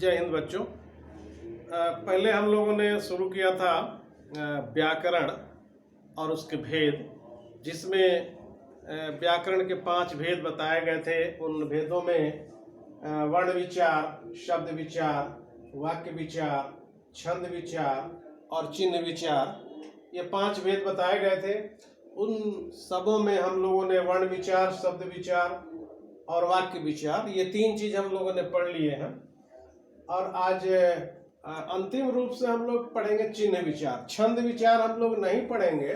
जय हिंद बच्चों। पहले हम लोगों ने शुरू किया था व्याकरण और उसके भेद, जिसमें व्याकरण के 5 भेद बताए गए थे। उन भेदों में वर्ण विचार, शब्द विचार, वाक्य विचार, छंद विचार और चिन्ह विचार, ये 5 भेद बताए गए थे। उन सबों में हम लोगों ने वर्ण विचार, शब्द विचार और वाक्य विचार, ये 3 चीज हम लोगों ने पढ़ लिए हैं। और आज अंतिम रूप से हम लोग पढ़ेंगे चिन्ह विचार। छंद विचार हम लोग नहीं पढ़ेंगे,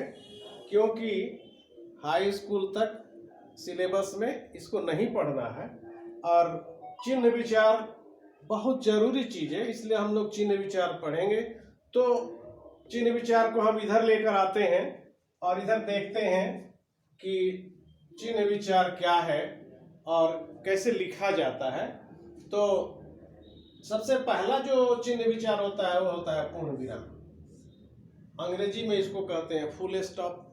क्योंकि हाई स्कूल तक सिलेबस में इसको नहीं पढ़ना है। और चिन्ह विचार बहुत जरूरी चीज है, इसलिए हम लोग चिन्ह विचार पढ़ेंगे। तो चिन्ह विचार को हम इधर लेकर आते हैं और इधर देखते हैं कि चिन्ह विचार क्या है और कैसे लिखा जाता है। तो सबसे पहला जो चिन्ह विचार होता है वो होता है पूर्ण विराम। अंग्रेजी में इसको कहते हैं फुल स्टॉप।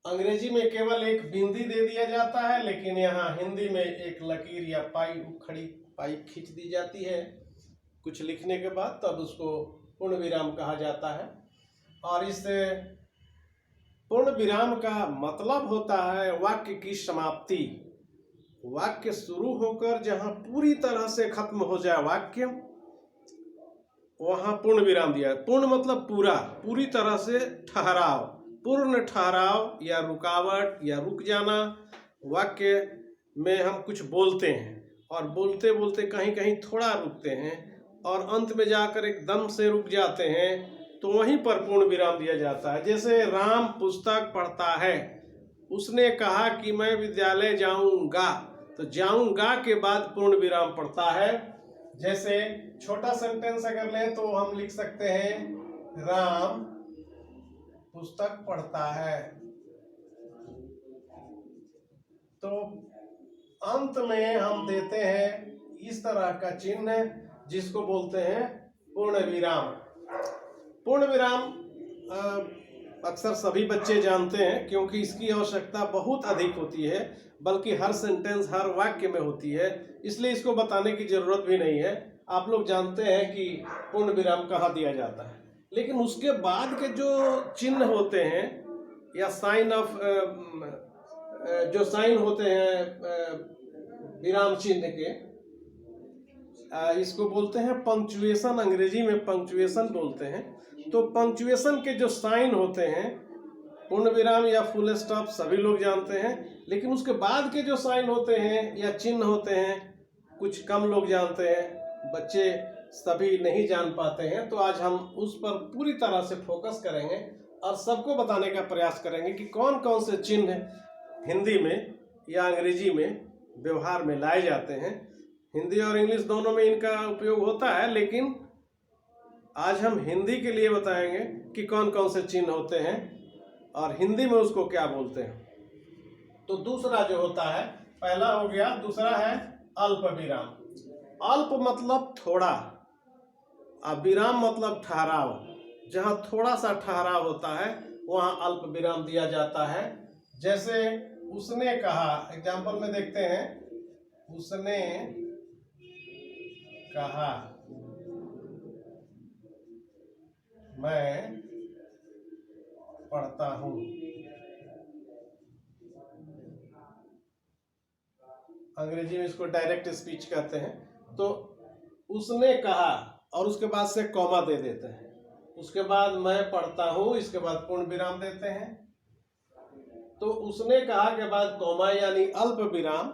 अंग्रेजी में केवल एक बिंदी दे दिया जाता है, लेकिन यहाँ हिंदी में एक लकीर या पाई, खड़ी पाई खींच दी जाती है कुछ लिखने के बाद, तब उसको पूर्ण विराम कहा जाता है। और इस पूर्ण विराम का मतलब होता है वाक्य की समाप्ति। वाक्य शुरू होकर जहां पूरी तरह से खत्म हो जाए वाक्य, वहां पूर्ण विराम दिया। पूर्ण मतलब पूरा, पूरी तरह से ठहराव, पूर्ण ठहराव या रुकावट या रुक जाना। वाक्य में हम कुछ बोलते हैं और बोलते बोलते कहीं कहीं थोड़ा रुकते हैं और अंत में जाकर एकदम से रुक जाते हैं, तो वहीं पर पूर्ण विराम दिया जाता है। जैसे राम पुस्तक पढ़ता है, उसने कहा कि मैं विद्यालय जाऊंगा, तो जाऊंगा के बाद पूर्ण विराम पड़ता है। जैसे छोटा सेंटेंस अगर लें तो हम लिख सकते हैं राम पुस्तक पढ़ता है। तो अंत में हम देते हैं इस तरह का चिन्ह, जिसको बोलते हैं पूर्ण विराम। पूर्ण विराम अक्सर सभी बच्चे जानते हैं, क्योंकि इसकी आवश्यकता बहुत अधिक होती है, बल्कि हर सेंटेंस, हर वाक्य में होती है, इसलिए इसको बताने की जरूरत भी नहीं है। आप लोग जानते हैं कि पूर्ण विराम कहाँ दिया जाता है। लेकिन उसके बाद के जो चिन्ह होते हैं या साइन ऑफ, जो साइन होते हैं विराम चिन्ह के, इसको बोलते हैं पंक्चुएशन। अंग्रेजी में पंक्चुएशन बोलते हैं। तो पंक्चुएशन के जो साइन होते हैं, पूर्ण विराम या फुल स्टॉप सभी लोग जानते हैं, लेकिन उसके बाद के जो साइन होते हैं या चिन्ह होते हैं, कुछ कम लोग जानते हैं, बच्चे सभी नहीं जान पाते हैं। तो आज हम उस पर पूरी तरह से फोकस करेंगे और सबको बताने का प्रयास करेंगे कि कौन कौन से चिन्ह हिंदी में या अंग्रेजी में व्यवहार में लाए जाते हैं। हिंदी और इंग्लिश दोनों में इनका उपयोग होता है, लेकिन आज हम हिंदी के लिए बताएंगे कि कौन कौन से चिन्ह होते हैं और हिंदी में उसको क्या बोलते हैं। तो दूसरा जो होता है, पहला हो गया, दूसरा है अल्प विराम। अल्प मतलब थोड़ा, और विराम मतलब ठहराव। जहां थोड़ा सा ठहराव होता है वहां अल्प विराम दिया जाता है। जैसे उसने कहा, एग्जाम्पल में देखते हैं, उसने कहा मैं पढ़ता हूं। अंग्रेजी में इसको डायरेक्ट स्पीच कहते हैं। तो उसने कहा और उसके बाद से कॉमा दे देते हैं, उसके बाद मैं पढ़ता हूं, इसके बाद पूर्ण विराम देते हैं। तो उसने कहा के बाद कॉमा यानी अल्प विराम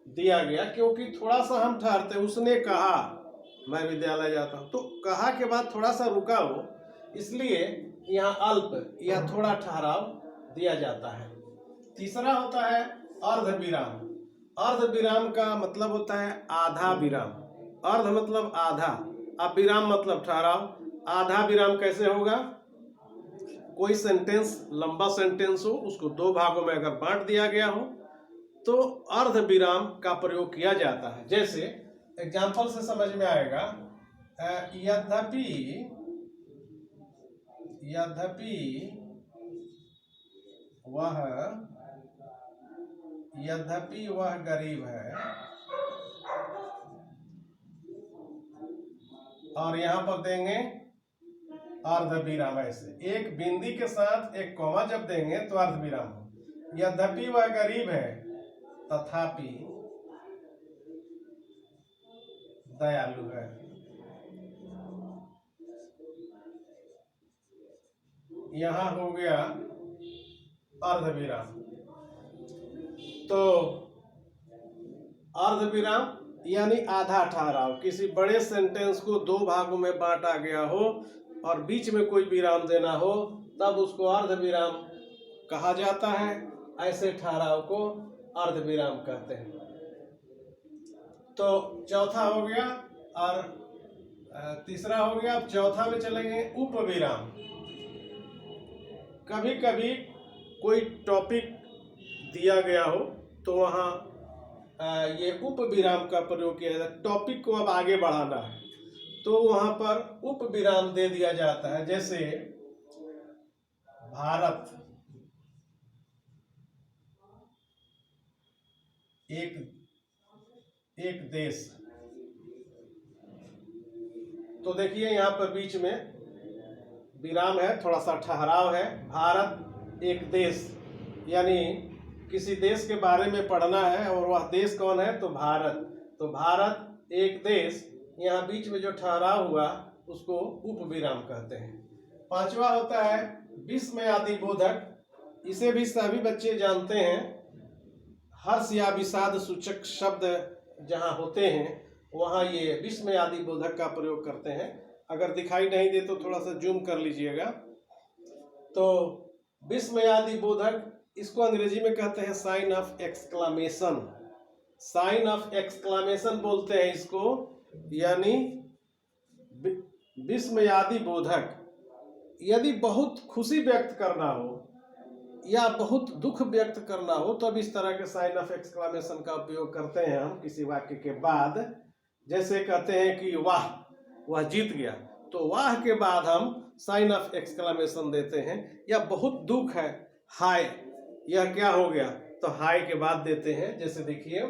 दिया गया, क्योंकि थोड़ा सा हम ठहरते। उसने कहा मैं विद्यालय जाता हूं, तो कहा के बाद थोड़ा सा रुका हो, इसलिए यहाँ अल्प या थोड़ा ठहराव दिया जाता है। तीसरा होता है अर्ध विराम। अर्ध विराम का मतलब होता है आधा विराम। अर्ध मतलब आधा, अब विराम मतलब ठहराव। आधा विराम कैसे होगा? कोई सेंटेंस लंबा सेंटेंस हो, उसको 2 भागों में अगर बांट दिया गया हो, तो अर्ध विराम का प्रयोग किया जाता है। जैसे एग्जाम्पल से समझ में आएगा, यद्यपि वह गरीब है, और यहाँ पर देंगे अर्ध विराम। ऐसे एक बिंदी के साथ एक कॉमा जब देंगे तो अर्ध विराम। यद्यपि वह गरीब है तथापि दयालु है। यहाँ हो गया अर्ध विराम। तो अर्ध विराम यानी आधा ठहराव। किसी बड़े सेंटेंस को दो भागों में बांटा गया हो और बीच में कोई विराम देना हो तब उसको अर्ध विराम कहा जाता है। ऐसे ठहराव को अर्ध विराम कहते हैं। तो चौथा हो गया और तीसरा हो गया। अब चौथा में चलेंगे उपविराम। कभी कभी कोई टॉपिक दिया गया हो तो वहाँ ये उपविराम का प्रयोग किया जाता है। टॉपिक को अब आगे बढ़ाना है तो वहाँ पर उपविराम दे दिया जाता है। जैसे भारत एक देश। तो देखिए यहाँ पर बीच में विराम है, थोड़ा सा ठहराव है। भारत एक देश यानी किसी देश के बारे में पढ़ना है और वह देश कौन है तो भारत। तो भारत एक देश, यहाँ बीच में जो ठहराव हुआ उसको उपविराम कहते हैं। पांचवा होता है विस्मयादि बोधक। इसे भी सभी बच्चे जानते हैं। हर्ष या विषाद सूचक शब्द जहाँ होते हैं वहाँ ये विस्मयादि बोधक का प्रयोग करते हैं। अगर दिखाई नहीं दे तो थोड़ा सा जूम कर लीजिएगा। तो विस्मयादि बोधक इसको अंग्रेजी में कहते हैं sign of exclamation. Sign of exclamation बोलते हैं इसको, यानी विस्मयादि बोधक। यदि बहुत खुशी व्यक्त करना हो या बहुत दुख व्यक्त करना हो तब इस तरह के साइन ऑफ एक्सक्लामेशन का उपयोग करते हैं हम किसी वाक्य के बाद। जैसे कहते हैं कि वाह, वह जीत गया, तो वाह के बाद हम साइन ऑफ एक्सक्लामेशन देते हैं। या बहुत दुख है, हाय, यह क्या हो गया, तो हाय के बाद देते हैं। जैसे देखिए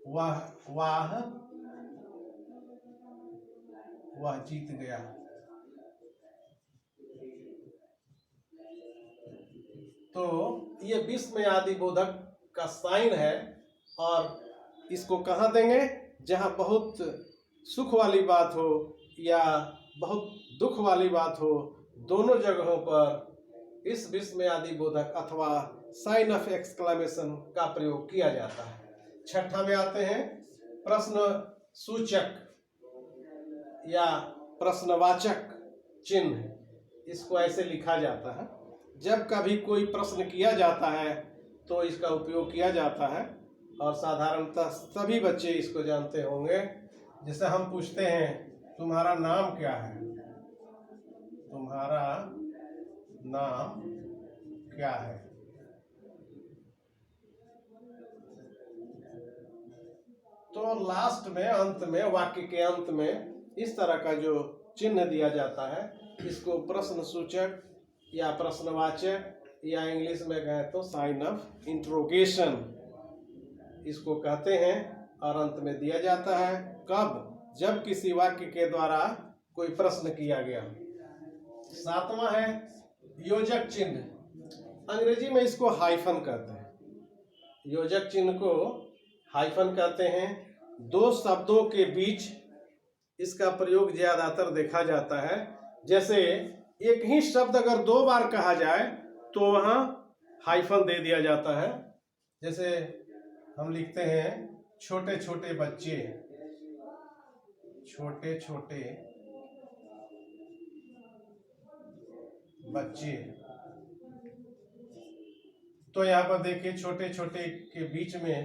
वाह वाह वह जीत गया। तो ये विस्मयादि बोधक का साइन है। और इसको कहाँ देंगे, जहाँ बहुत सुख वाली बात हो या बहुत दुख वाली बात हो, दोनों जगहों पर इस विस्मयादि बोधक अथवा साइन ऑफ एक्सक्लेमेशन का प्रयोग किया जाता है। छठा में आते हैं प्रश्न सूचक या प्रश्नवाचक चिन्ह। इसको ऐसे लिखा जाता है। जब कभी कोई प्रश्न किया जाता है तो इसका उपयोग किया जाता है और साधारणतः सभी बच्चे इसको जानते होंगे। जैसे हम पूछते हैं तुम्हारा नाम क्या है, तुम्हारा नाम क्या है। तो लास्ट में, अंत में, वाक्य के अंत में इस तरह का जो चिन्ह दिया जाता है इसको प्रश्न सूचक या प्रश्नवाचक या इंग्लिश में कहें तो साइन ऑफ इंट्रोगेशन इसको कहते हैं। और अंत में दिया जाता है कब, जब किसी वाक्य के द्वारा कोई प्रश्न किया गया। सातवां है योजक चिन्ह। अंग्रेजी में इसको हाइफन कहते हैं। योजक चिन्ह को हाइफन कहते हैं। दो शब्दों के बीच इसका प्रयोग ज्यादातर देखा जाता है। जैसे एक ही शब्द अगर दो बार कहा जाए तो वहां हाइफन दे दिया जाता है। जैसे हम लिखते हैं छोटे छोटे बच्चे, छोटे छोटे बच्चे। तो यहाँ पर देखिए छोटे छोटे के बीच में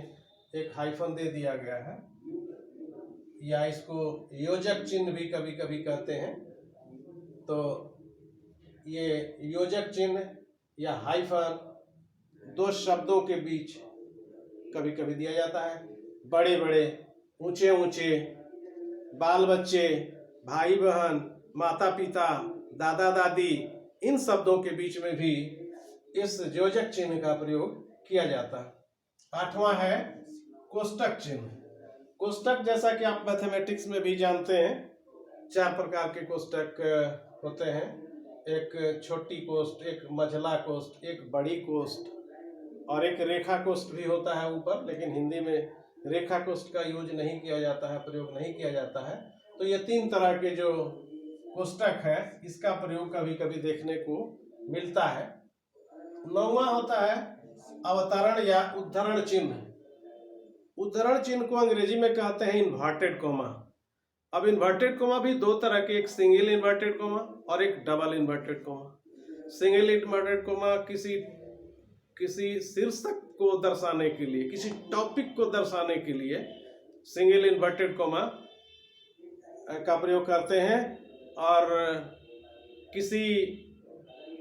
एक हाइफन दे दिया गया है। या इसको योजक चिन्ह भी कभी कभी कहते हैं। तो ये योजक चिन्ह या हाइफन दो शब्दों के बीच कभी कभी दिया जाता है। बड़े बड़े, ऊंचे ऊंचे, बाल बच्चे, भाई बहन, माता पिता, दादा दादी, इन शब्दों के बीच में भी इस योजक चिन्ह का प्रयोग किया जाता है। आठवां है कोष्टक चिन्ह। कोष्टक जैसा कि आप मैथमेटिक्स में भी जानते हैं चार प्रकार के कोष्ठक होते हैं। एक छोटी कोष्ठ, एक मझला कोष्ठ, एक बड़ी कोष्ठ और एक रेखा कोष्ठ भी होता है ऊपर, लेकिन हिंदी में रेखा कोष्ठ का यूज नहीं किया जाता है, प्रयोग नहीं किया जाता है। तो ये तीन तरह के जो कोष्ठक है इसका प्रयोग कभी कभी देखने को मिलता है। नौवां होता है अवतरण या उद्धरण चिन्ह। उद्धरण चिन्ह को अंग्रेजी में कहते हैं इन्वर्टेड कोमा। अब इन्वर्टेड कोमा भी दो तरह के, एक सिंगल इन्वर्टेड कोमा और एक double inverted coma. Single inverted coma किसी शीर्षक को दर्शाने के लिए, किसी टॉपिक को दर्शाने के लिए सिंगल इन्वर्टेड कोमा का प्रयोग करते हैं, और किसी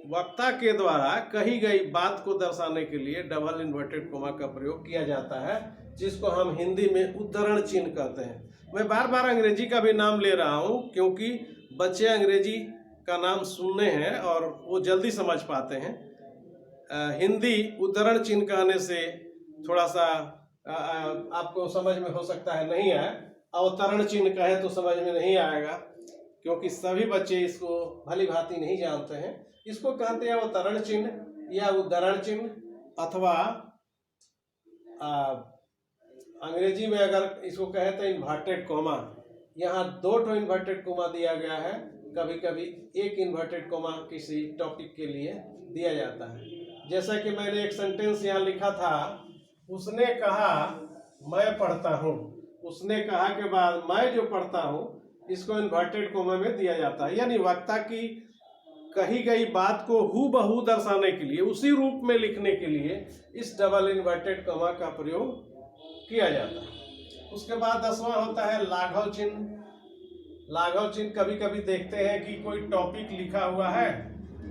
वक्ता के द्वारा कही गई बात को दर्शाने के लिए डबल इन्वर्टेड कोमा का प्रयोग किया जाता है, जिसको हम हिंदी में उद्धरण चिन्ह कहते हैं। मैं बार बार अंग्रेजी का भी नाम ले रहा हूं क्योंकि बच्चे अंग्रेजी का नाम सुनने हैं और वो जल्दी समझ पाते हैं। हिंदी उद्धरण चिन्ह कहने से थोड़ा सा आपको समझ में हो सकता है नहीं आए, अवतरण चिन्ह कहे तो समझ में नहीं आएगा, क्योंकि सभी बच्चे इसको भली भांति नहीं जानते हैं। इसको कहते हैं अवतरण चिन्ह या उद्धरण चिन्ह, अथवा अंग्रेजी में अगर इसको कहे तो इन्वर्टेड कोमा। यहाँ दो ठो इन्वर्टेड कोमा दिया गया है, कभी कभी एक इन्वर्टेड कोमा किसी टॉपिक के लिए दिया जाता है। जैसा कि मैंने एक सेंटेंस यहाँ लिखा था, उसने कहा मैं पढ़ता हूँ। उसने कहा के बाद मैं जो पढ़ता हूँ इसको इन्वर्टेड कोमा में दिया जाता है, यानी वक्ता की कही गई बात को हूबहू दर्शाने के लिए, उसी रूप में लिखने के लिए इस डबल इन्वर्टेड कोमा का प्रयोग किया जाता है। उसके बाद 10वां होता है लाघव चिन्ह। लाघव चिन्ह कभी कभी देखते हैं कि कोई टॉपिक लिखा हुआ है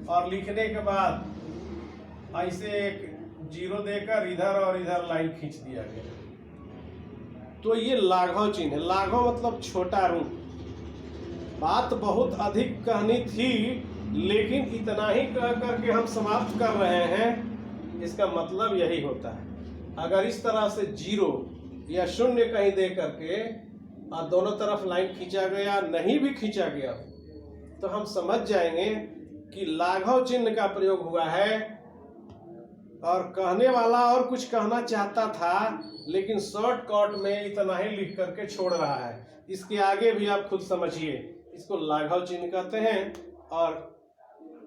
और लिखने के बाद ऐसे एक जीरो देकर इधर और इधर लाइन खींच दिया गया, तो ये लाघव चिन्ह है। लाघव मतलब छोटा रूप। बात बहुत अधिक कहनी थी लेकिन इतना ही कह करके हम समाप्त कर रहे हैं, इसका मतलब यही होता है। अगर इस तरह से जीरो या शून्य कहीं दे करके और दोनों तरफ लाइन खींचा गया, नहीं भी खींचा गया, तो हम समझ जाएंगे कि लाघव चिन्ह का प्रयोग हुआ है और कहने वाला और कुछ कहना चाहता था लेकिन शॉर्टकट में इतना ही लिख करके छोड़ रहा है। इसके आगे भी आप खुद समझिए, इसको लाघव चिन्ह कहते हैं। और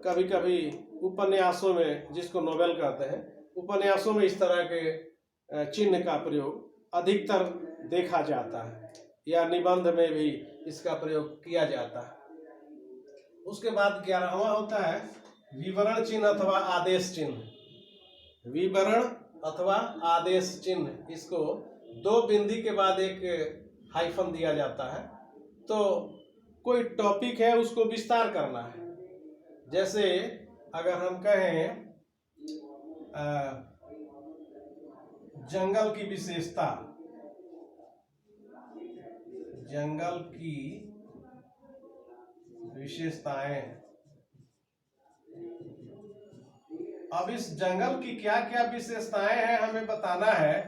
कभी कभी उपन्यासों में, जिसको नोवेल कहते हैं, उपन्यासों में इस तरह के चिन्ह का प्रयोग अधिकतर देखा जाता है, या निबंध में भी इसका प्रयोग किया जाता है। उसके बाद 11वां होता है विवरण चिन्ह अथवा आदेश चिन्ह। विवरण अथवा आदेश चिन्ह, इसको दो बिंदी के बाद एक हाइफन दिया जाता है। तो कोई टॉपिक है उसको विस्तार करना है। जैसे अगर हम कहें जंगल की विशेषता, जंगल की विशेषताएं, अब इस जंगल की क्या क्या विशेषताएं हैं हमें बताना है,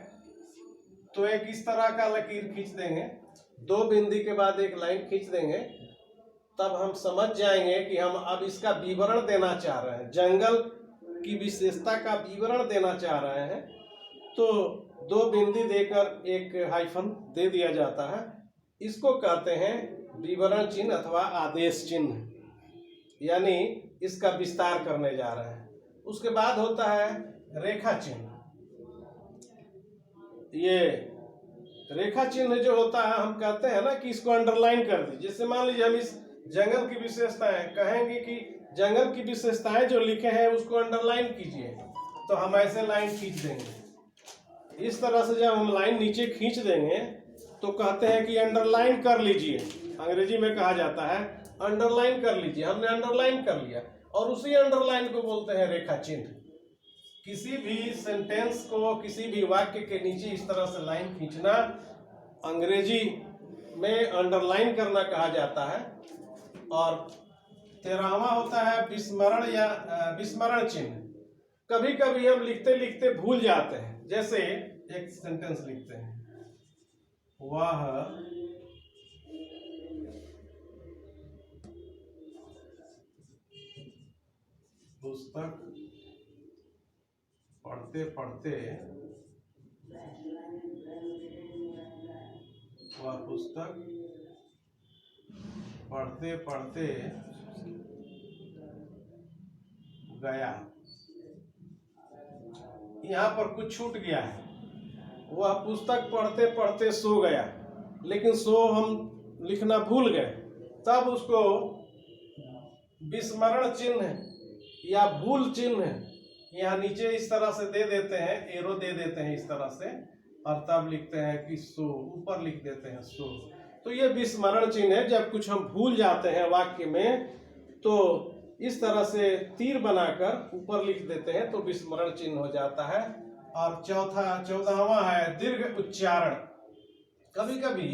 तो एक इस तरह का लकीर खींच देंगे, दो बिंदी के बाद एक लाइन खींच देंगे, तब हम समझ जाएंगे कि हम अब इसका विवरण देना चाह रहे हैं, जंगल की विशेषता का विवरण देना चाह रहे हैं। तो दो बिंदी देकर एक हाइफन दे दिया जाता है, इसको कहते हैं विवरण चिन्ह अथवा आदेश चिन्ह, यानी इसका विस्तार करने जा रहे हैं। उसके बाद होता है रेखा चिन्ह। ये रेखा चिन्ह जो होता है, हम कहते हैं ना कि इसको अंडरलाइन कर दीजिए। जैसे मान लीजिए हम इस जंगल की विशेषताएं कहेंगे कि जंगल की विशेषताएं जो लिखे हैं उसको अंडरलाइन कीजिए, तो हम ऐसे लाइन खींच देंगे। इस तरह से जब हम लाइन नीचे खींच देंगे तो कहते हैं कि अंडरलाइन कर लीजिए। अंग्रेजी में कहा जाता है अंडरलाइन कर लीजिए। हमने अंडरलाइन कर लिया और उसी अंडरलाइन को बोलते हैं रेखा चिन्ह। किसी भी सेंटेंस को, किसी भी वाक्य के नीचे इस तरह से लाइन खींचना अंग्रेजी में अंडरलाइन करना कहा जाता है। और 13वां होता है विस्मरण या विस्मरण चिन्ह। कभी कभी हम लिखते लिखते भूल जाते हैं। जैसे एक सेंटेंस लिखते हैं, वह पुस्तक पढ़ते पढ़ते वह पुस्तक पढ़ते पढ़ते गया। यहाँ पर कुछ छूट गया है। वह पुस्तक पढ़ते पढ़ते सो गया, लेकिन सो हम लिखना भूल गए। तब उसको विस्मरण चिन्ह या भूल चिन्ह यहाँ नीचे इस तरह से दे देते हैं, एरो दे देते हैं इस तरह से, और तब लिखते हैं कि सो, ऊपर लिख देते हैं सो। तो ये विस्मरण चिन्ह है। जब कुछ हम भूल जाते हैं वाक्य में तो इस तरह से तीर बनाकर ऊपर लिख देते हैं, तो विस्मरण चिन्ह हो जाता है। और 14वां है दीर्घ उच्चारण। कभी कभी